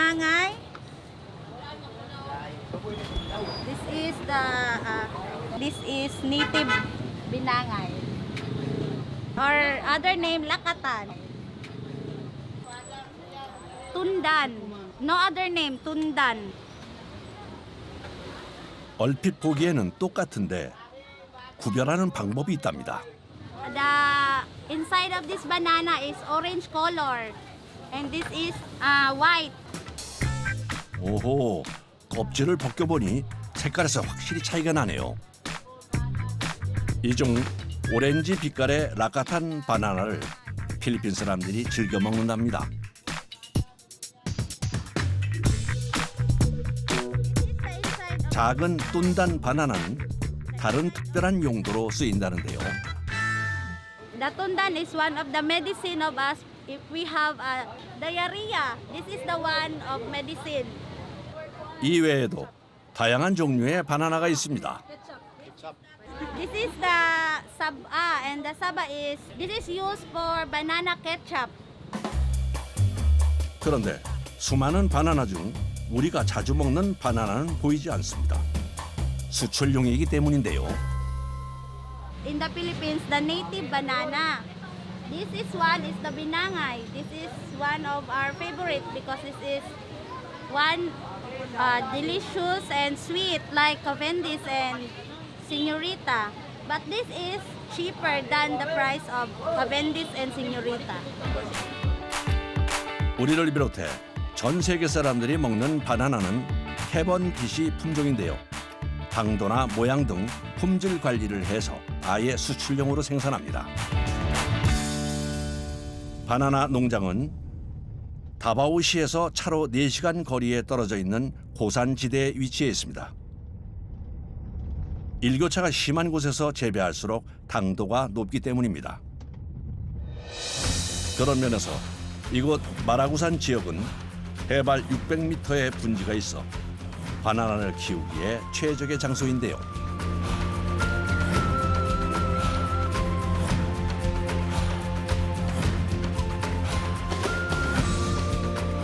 binangay. This is native binangay. Or other name, lakatan. Tundan. No other name, tundan. 얼핏 보기에는 똑같은데 구별하는 방법이 있답니다. The inside of this banana is orange color. And this is white. 오호, 껍질을 벗겨보니 색깔에서 확실히 차이가 나네요. 이 중 오렌지 빛깔의 라카탄 바나나를 필리핀 사람들이 즐겨 먹는답니다. 작은 뚠단 바나나는 다른 특별한 용도로 쓰인다는데요. The tundan is one of the medicine of us if we have diarrhea. This is the one of medicine. 이 외에도 다양한 종류의 바나나가 있습니다. This is the saba and the saba this is used for banana ketchup. 그런데 수많은 바나나 중 우리가 자주 먹는 바나나는 보이지 않습니다. 수출용이기 때문인데요. In the Philippines, the native banana. This one is the binangay. This is one of our favorite because this is one delicious and sweet like Cavendish and Señorita. But this is cheaper than the price of Cavendish and Señorita. 우리를 비롯해 전 세계 사람들이 먹는 바나나는 캐번디시 품종인데요. 당도나 모양 등 품질 관리를 해서 아예 수출용으로 생산합니다. 바나나 농장은 다바오시에서 차로 4시간 거리에 떨어져 있는 고산지대에 위치해 있습니다. 일교차가 심한 곳에서 재배할수록 당도가 높기 때문입니다. 그런 면에서 이곳 마라구산 지역은 해발 600m의 분지가 있어 바나나를 키우기에 최적의 장소인데요.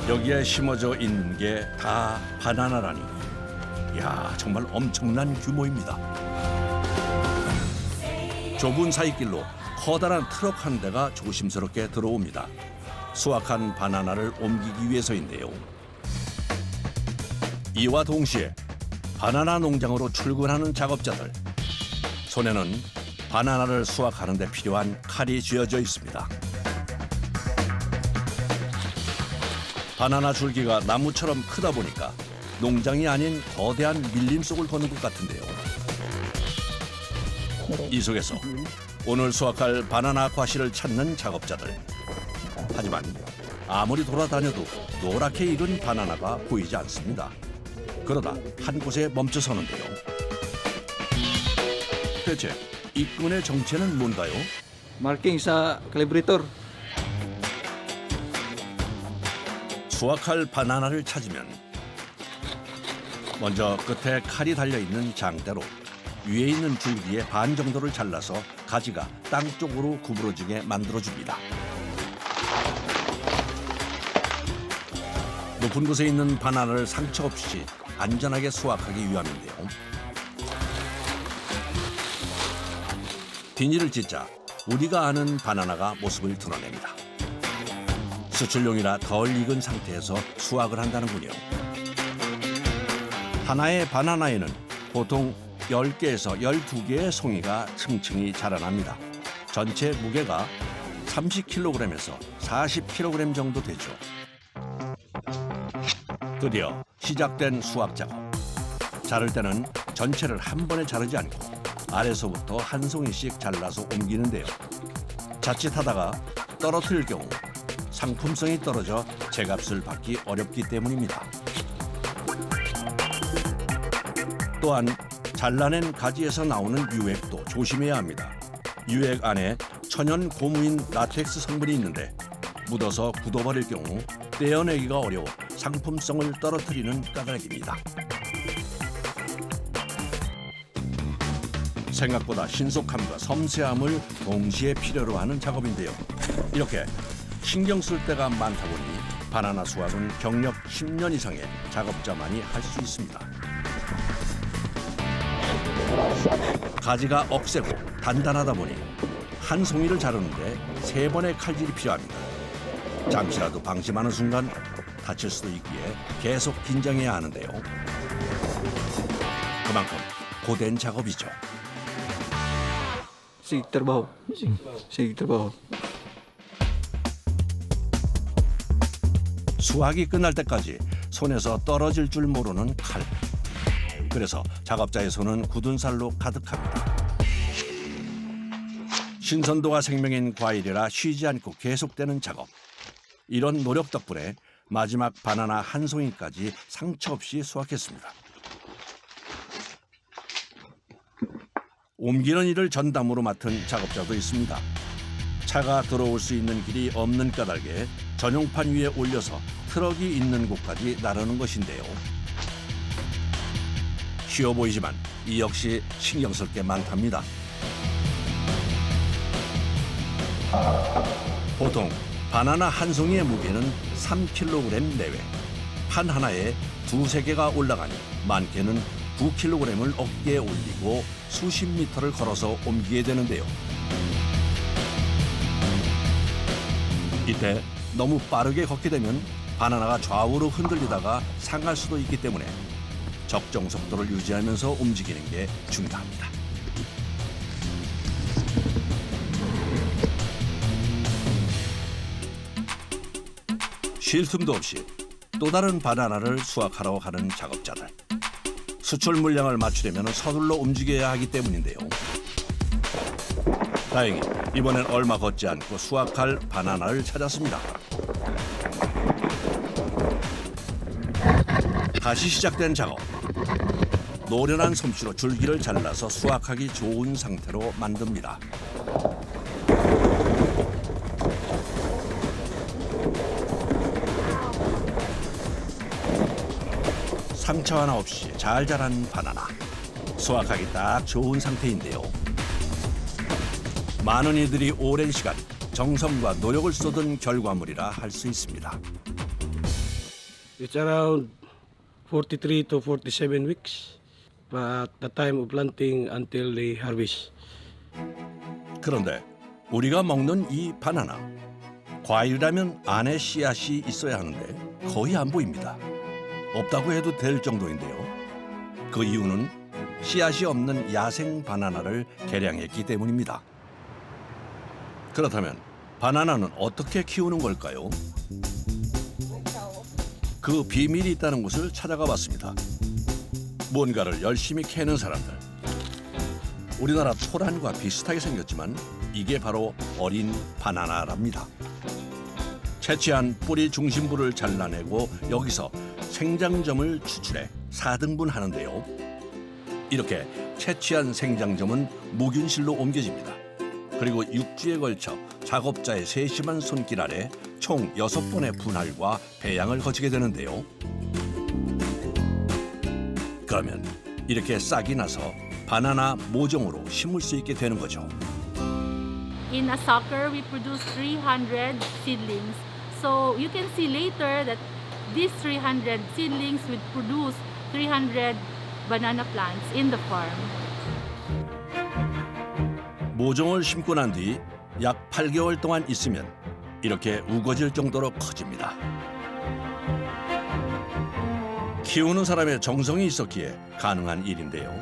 여기에 심어져 있는 게 다 바나나라니. 이야, 정말 엄청난 규모입니다. 좁은 사이길로 커다란 트럭 한 대가 조심스럽게 들어옵니다. 수확한 바나나를 옮기기 위해서인데요. 이와 동시에 바나나 농장으로 출근하는 작업자들. 손에는 바나나를 수확하는 데 필요한 칼이 쥐어져 있습니다. 바나나 줄기가 나무처럼 크다 보니까 농장이 아닌 거대한 밀림 속을 거는 것 같은데요. 이 속에서 오늘 수확할 바나나 과실을 찾는 작업자들. 하지만 아무리 돌아다녀도 노랗게 익은 바나나가 보이지 않습니다. 그러다 한 곳에 멈춰서는데요. 대체 이 끈의 정체는 뭔가요? Marking sa calibrator. 수확할 바나나를 찾으면 먼저 끝에 칼이 달려있는 장대로 위에 있는 줄기의 반 정도를 잘라서 가지가 땅 쪽으로 구부러지게 만들어줍니다. 높은 곳에 있는 바나나를 상처 없이 안전하게 수확하기 위함인데요. 비닐을 찢자 우리가 아는 바나나가 모습을 드러냅니다. 수출용이라 덜 익은 상태에서 수확을 한다는군요. 하나의 바나나에는 보통 10개에서 12개의 송이가 층층이 자라납니다. 전체 무게가 30kg에서 40kg 정도 되죠. 드디어 시작된 수확 작업. 자를 때는 전체를 한 번에 자르지 않고 아래서부터 한 송이씩 잘라서 옮기는데요. 자칫하다가 떨어뜨릴 경우 상품성이 떨어져 제값을 받기 어렵기 때문입니다. 또한 잘라낸 가지에서 나오는 유액도 조심해야 합니다. 유액 안에 천연 고무인 라텍스 성분이 있는데 묻어서 굳어버릴 경우 떼어내기가 어려워 상품성을 떨어뜨리는 까닭입니다. 생각보다 신속함과 섬세함을 동시에 필요로 하는 작업인데요. 이렇게 신경 쓸 때가 많다 보니 바나나 수확은 경력 10년 이상의 작업자만이 할 수 있습니다. 가지가 억세고 단단하다 보니 한 송이를 자르는데 3번의 칼질이 필요합니다. 잠시라도 방심하는 순간 다칠 수도 있기에 계속 긴장해야 하는데요. 그만큼 고된 작업이죠. Sige trabaho. Sige trabaho. 수확이 끝날 때까지 손에서 떨어질 줄 모르는 칼. 그래서 작업자의 손은 굳은 살로 가득합니다. 신선도가 생명인 과일이라 쉬지 않고 계속되는 작업. 이런 노력 덕분에 마지막 바나나 한 송이까지 상처 없이 수확했습니다. 옮기는 일을 전담으로 맡은 작업자도 있습니다. 차가 들어올 수 있는 길이 없는 까닭에 전용판 위에 올려서 트럭이 있는 곳까지 나르는 것인데요. 쉬워 보이지만 이 역시 신경 쓸 게 많답니다. 보통 바나나 한 송이의 무게는 3kg 내외. 판 하나에 2~3개가 올라가니 많게는 9kg을 어깨에 올리고 수십 미터를 걸어서 옮기게 되는데요. 이때 너무 빠르게 걷게 되면 바나나가 좌우로 흔들리다가 상할 수도 있기 때문에 적정 속도를 유지하면서 움직이는 게 중요합니다. 쉴 틈도 없이 또 다른 바나나를 수확하러 가는 작업자들. 수출 물량을 맞추려면 서둘러 움직여야 하기 때문인데요. 다행히 이번엔 얼마 걷지 않고 수확할 바나나를 찾았습니다. 다시 시작된 작업. 노련한 솜씨로 줄기를 잘라서 수확하기 좋은 상태로 만듭니다. 상처 하나 없이 잘 자란 바나나. 수확하기 딱 좋은 상태인데요. 많은 이들이 오랜 시간 정성과 노력을 쏟은 결과물이라 할 수 있습니다. It's around 43 to 47 weeks, but the time of planting until the harvest. 그런데 우리가 먹는 이 바나나, 과일이라면 안에 씨앗이 있어야 하는데 거의 안 보입니다. 없다고 해도 될 정도인데요. 그 이유는 씨앗이 없는 야생 바나나를 개량했기 때문입니다. 그렇다면 바나나는 어떻게 키우는 걸까요? 그 비밀이 있다는 곳을 찾아가 봤습니다. 뭔가를 열심히 캐는 사람들. 우리나라 토란과 비슷하게 생겼지만 이게 바로 어린 바나나랍니다. 채취한 뿌리 중심부를 잘라내고 여기서 생장점을 추출해 4등분하는데요. 이렇게 채취한 생장점은 무균실로 옮겨집니다. 그리고 6주에 걸쳐 작업자의 세심한 손길 아래 총 6번의 분할과 배양을 거치게 되는데요. 그러면 이렇게 싹이 나서 바나나 모종으로 심을 수 있게 되는 거죠. In a sucker, we produce 300 seedlings. So you can see later that these 300 seedlings would produce 300 banana plants in the farm. 모종을 심고 난 뒤 약 8개월 동안 있으면 이렇게 우거질 정도로 커집니다. 키우는 사람의 정성이 있었기에 가능한 일인데요.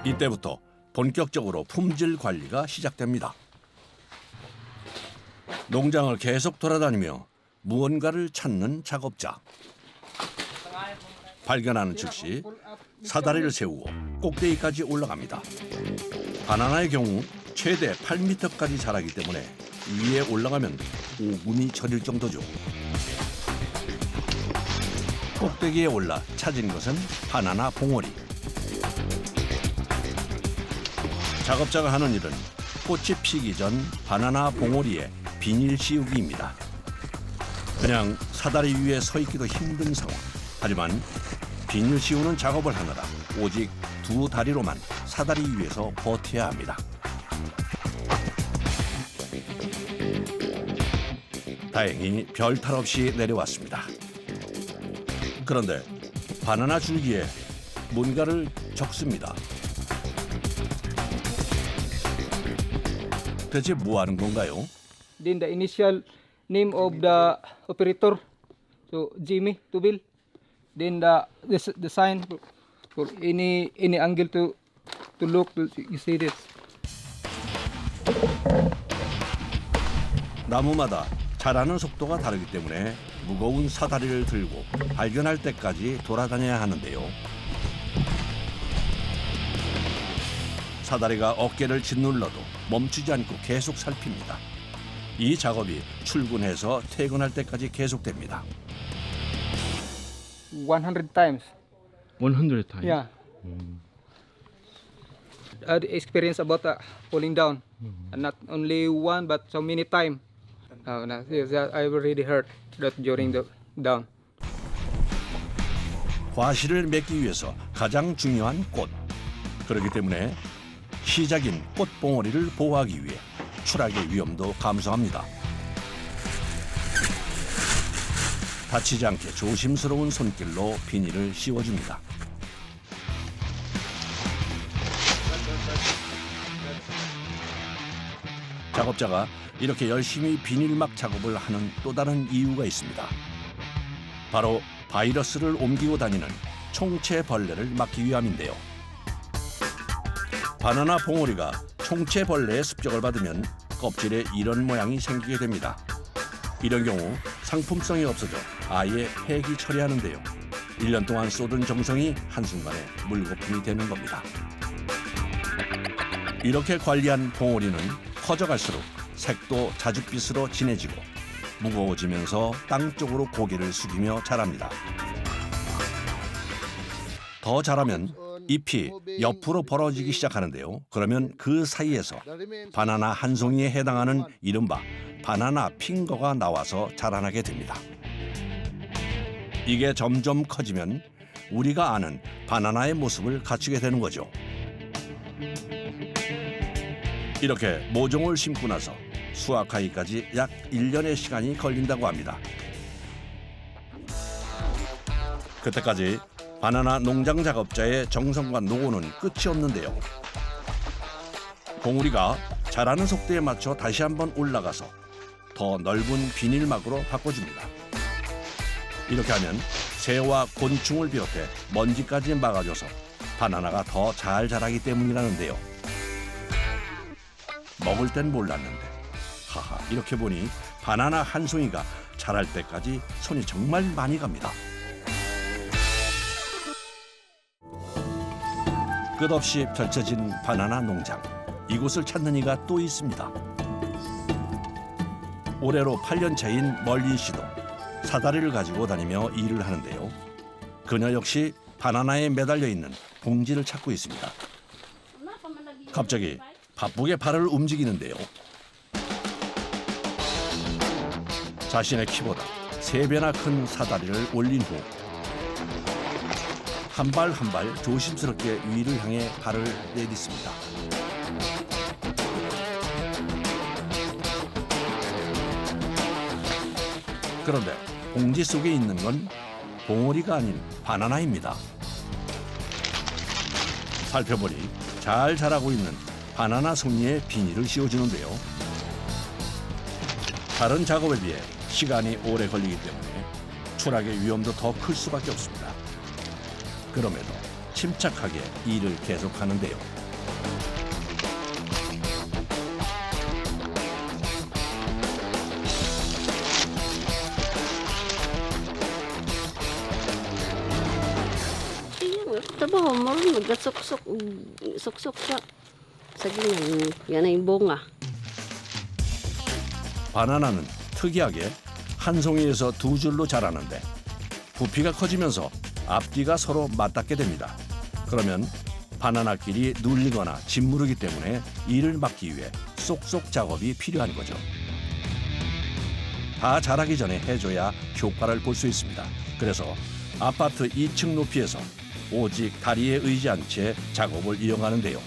이때부터 본격적으로 품질 관리가 시작됩니다. 농장을 계속 돌아다니며 무언가를 찾는 작업자. 발견하는 즉시 사다리를 세우고 꼭대기까지 올라갑니다. 바나나의 경우 최대 8m까지 자라기 때문에 위에 올라가면 오금이 저릴 정도죠. 꼭대기에 올라 찾은 것은 바나나 봉오리. 작업자가 하는 일은 꽃이 피기 전 바나나 봉오리에 비닐 씌우기입니다. 그냥 사다리 위에 서 있기도 힘든 상황. 하지만 비닐 씌우는 작업을 하느라 오직 2다리로만 사다리 위에서 버텨야 합니다. 다행히 별탈 없이 내려왔습니다. 그런데 바나나 줄기에 뭔가를 적습니다. 대체 뭐 하는 건가요? Then the initial name of the operator, so Jimmy Tubil. Then the sign for any angle to look. You see this. 나무마다 자라는 속도가 다르기 때문에 무거운 사다리를 들고 발견할 때까지 돌아다녀야 하는데요. 사다리가 어깨를 짓눌러도 멈추지 않고 계속 살핍니다. 이 작업이 출근해서 퇴근할 때까지 계속됩니다. 100 times. 100 times. Yeah. I experience about falling down, and not only one but so many times. I already hurt that during the down. 과실을 맺기 위해서 가장 중요한 꽃. 그렇기 때문에 시작인 꽃봉오리를 보호하기 위해 추락의 위험도 감소합니다. 다치지 않게 조심스러운 손길로 비닐을 씌워줍니다. 작업자가 이렇게 열심히 비닐막 작업을 하는 또 다른 이유가 있습니다. 바로 바이러스를 옮기고 다니는 총체벌레를 막기 위함인데요. 바나나 봉오리가 총체벌레의 습격을 받으면 껍질에 이런 모양이 생기게 됩니다. 이런 경우 상품성이 없어져 아예 폐기 처리하는데요. 1년 동안 쏟은 정성이 한순간에 물거품이 되는 겁니다. 이렇게 관리한 봉오리는 커져갈수록 색도 자줏빛으로 진해지고 무거워지면서 땅 쪽으로 고개를 숙이며 자랍니다. 더 자라면 잎이 옆으로 벌어지기 시작하는데요. 그러면 그 사이에서 바나나 한 송이에 해당하는 이른바 바나나 핑거가 나와서 자라나게 됩니다. 이게 점점 커지면 우리가 아는 바나나의 모습을 갖추게 되는 거죠. 이렇게 모종을 심고 나서 수확하기까지 약 1년의 시간이 걸린다고 합니다. 그때까지 바나나 농장 작업자의 정성과 노고는 끝이 없는데요. 봉우리가 자라는 속도에 맞춰 다시 한번 올라가서 더 넓은 비닐막으로 바꿔줍니다. 이렇게 하면 새와 곤충을 비롯해 먼지까지 막아줘서 바나나가 더 잘 자라기 때문이라는데요. 먹을 땐 몰랐는데 하하, 이렇게 보니 바나나 한 송이가 자랄 때까지 손이 정말 많이 갑니다. 끝없이 펼쳐진 바나나 농장. 이곳을 찾는 이가 또 있습니다. 올해로 8년 차인 멀린 씨도 사다리를 가지고 다니며 일을 하는데요. 그녀 역시 바나나에 매달려 있는 봉지를 찾고 있습니다. 갑자기 바쁘게 발을 움직이는데요. 자신의 키보다 3배나 큰 사다리를 올린 후 한 발 한 발 조심스럽게 위를 향해 발을 내딛습니다. 그런데 봉지 속에 있는 건 봉오리가 아닌 바나나입니다. 살펴보니 잘 자라고 있는 바나나 송이에 비닐을 씌워주는데요. 다른 작업에 비해 시간이 오래 걸리기 때문에 추락의 위험도 더 클 수밖에 없습니다. 그럼에도 침착하게 일을 계속하는데요. Trabaho mo rin, magsuksok sa ganyan. Yan ay bunga. 바나나는 특이하게 한 송이에서 2줄로 자라는데 부피가 커지면서 앞뒤가 서로 맞닿게 됩니다. 그러면 바나나끼리 눌리거나 짓무르기 때문에 이를 막기 위해 쏙쏙 작업이 필요한 거죠. 다 자라기 전에 해줘야 효과를 볼 수 있습니다. 그래서 아파트 2층 높이에서 오직 다리에 의지한 채 작업을 이어가는데요.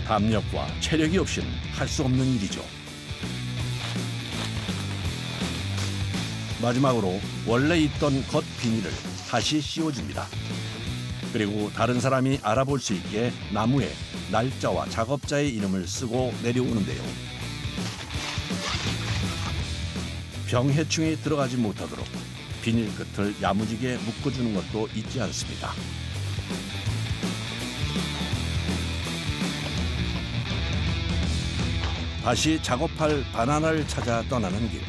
담력과 체력이 없이는 할 수 없는 일이죠. 마지막으로 원래 있던 겉 비닐을 다시 씌워줍니다. 그리고 다른 사람이 알아볼 수 있게 나무에 날짜와 작업자의 이름을 쓰고 내려오는데요. 병해충이 들어가지 못하도록 비닐 끝을 야무지게 묶어주는 것도 잊지 않습니다. 다시 작업할 바나나를 찾아 떠나는 길.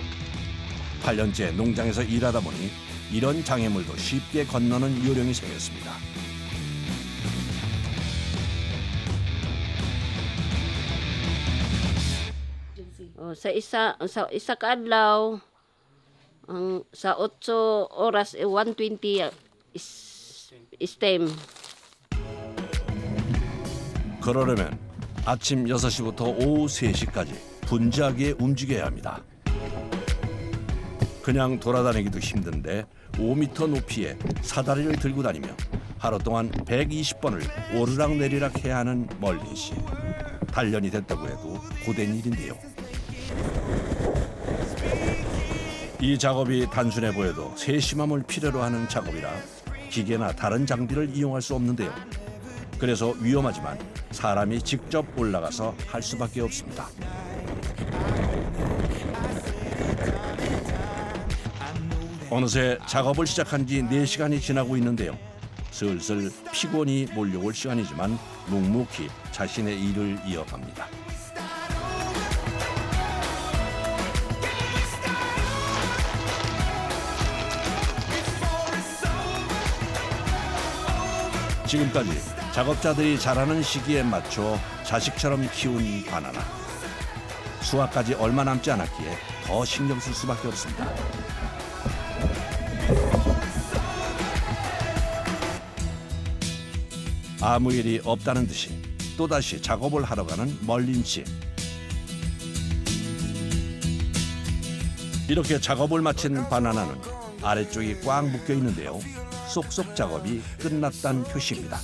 8년째 농장에서 일하다 보니 이런 장애물도 쉽게 건너는 요령이 생겼습니다. Sa isa ka adlaw ang sa 8 oras 120 stem. 그러려면 아침 6시부터 오후 3시까지 분주하게 움직여야 합니다. 그냥 돌아다니기도 힘든데 5m 높이의 사다리를 들고 다니며 하루 동안 120번을 오르락내리락 해야 하는 멀린 씨. 단련이 됐다고 해도 고된 일인데요. 이 작업이 단순해 보여도 세심함을 필요로 하는 작업이라 기계나 다른 장비를 이용할 수 없는데요. 그래서 위험하지만 사람이 직접 올라가서 할 수밖에 없습니다. 어느새 작업을 시작한 지 4시간이 지나고 있는데요. 슬슬 피곤이 몰려올 시간이지만 묵묵히 자신의 일을 이어갑니다. 지금까지 작업자들이 자라는 시기에 맞춰 자식처럼 키운 바나나. 수확까지 얼마 남지 않았기에 더 신경 쓸 수밖에 없습니다. 아무 일이 없다는 듯이 또다시 작업을 하러 가는 멀린 씨. 이렇게 작업을 마친 바나나는 아래쪽이 꽉 묶여 있는데요. 쏙쏙 작업이 끝났다는 표시입니다.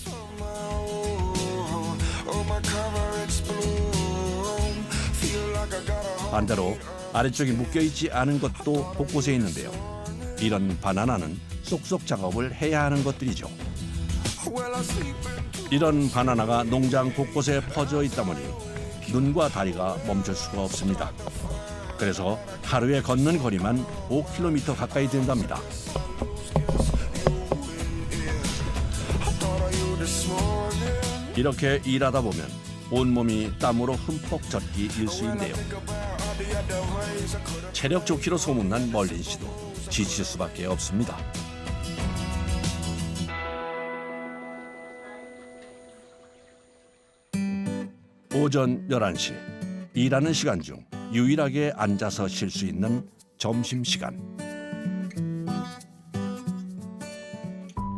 반대로 아래쪽이 묶여있지 않은 것도 곳곳에 있는데요. 이런 바나나는 쏙쏙 작업을 해야 하는 것들이죠. 이런 바나나가 농장 곳곳에 퍼져 있다 보니 눈과 다리가 멈출 수가 없습니다. 그래서 하루에 걷는 거리만 5km 가까이 된답니다. 이렇게 일하다 보면 온몸이 땀으로 흠뻑 젖기 일쑤인데요. 체력 좋기로 소문난 멀린 씨도 지칠 수밖에 없습니다. 오전 11시, 일하는 시간 중 유일하게 앉아서 쉴 수 있는 점심시간.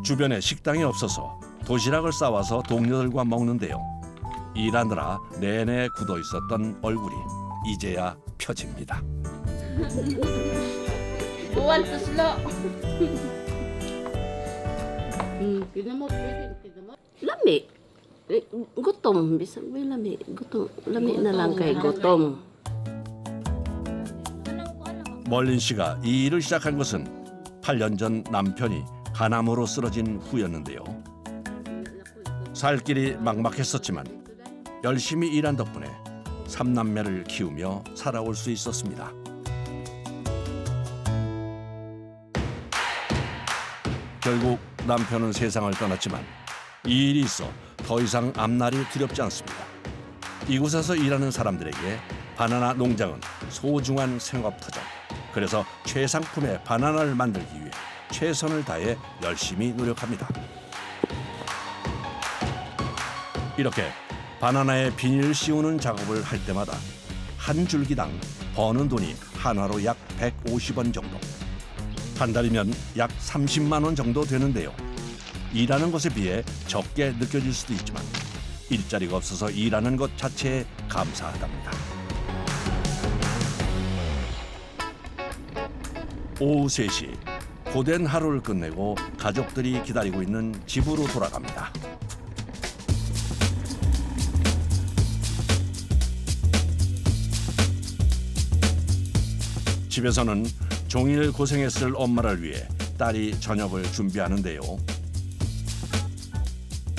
주변에 식당이 없어서 도시락을 싸와서 동료들과 먹는데요. 일하느라 내내 굳어 있었던 얼굴이 이제야 펴집니다. Lami. Gutom. Bisag may lami. Gutom. Lami na lang kay gutom. 멀린 씨가 이 일을 시작한 것은 8년 전 남편이 간암으로 쓰러진 후였는데요. 살 길이 막막했었지만 열심히 일한 덕분에 3남매를 키우며 살아올 수 있었습니다. 결국 남편은 세상을 떠났지만 이 일이 있어 더 이상 앞날이 두렵지 않습니다. 이곳에서 일하는 사람들에게 바나나 농장은 소중한 생업터전. 그래서 최상품의 바나나를 만들기 위해 최선을 다해 열심히 노력합니다. 이렇게 바나나에 비닐을 씌우는 작업을 할 때마다 한 줄기당 버는 돈이 한화로 약 150원 정도. 한 달이면 약 30만 원 정도 되는데요. 일하는 것에 비해 적게 느껴질 수도 있지만 일자리가 없어서 일하는 것 자체에 감사하답니다. 오후 3시, 고된 하루를 끝내고 가족들이 기다리고 있는 집으로 돌아갑니다. 집에서는 종일 고생했을 엄마를 위해 딸이 저녁을 준비하는데요.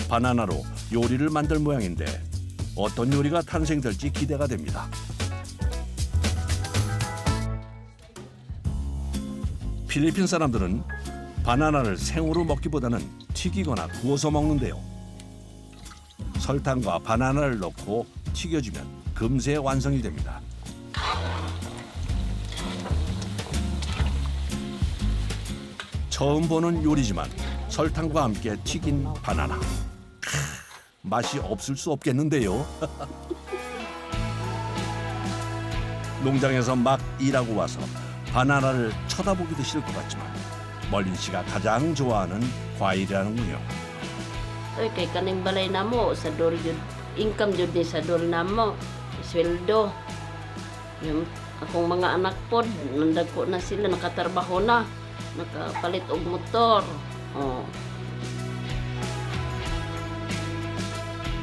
바나나로 요리를 만들 모양인데 어떤 요리가 탄생될지 기대가 됩니다. 필리핀 사람들은 바나나를 생으로 먹기보다는 튀기거나 구워서 먹는데요. 설탕과 바나나를 넣고 튀겨주면 금세 완성이 됩니다. 처음 보는 요리지만 설탕과 함께 튀긴 바나나. 맛이 없을 수 없겠는데요. 농장에서 막 일하고 와서 바나나를 쳐다보기도 싫을 것 같지만 멀린 씨가 가장 좋아하는 과일이라는군요. Oy, kay kaning balay namo, sa dol yun, income yun ni sa dol namo, sweldo. Yung akong mga anak po, nandagko na sila, nakatrabaho na, nakapalit og motor. Oh.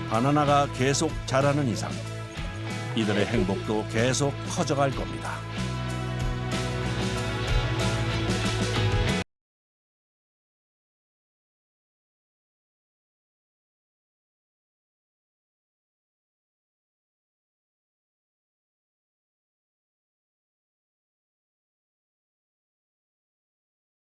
바나나가 계속 자라는 이상 이들의 행복도 계속 커져갈 겁니다.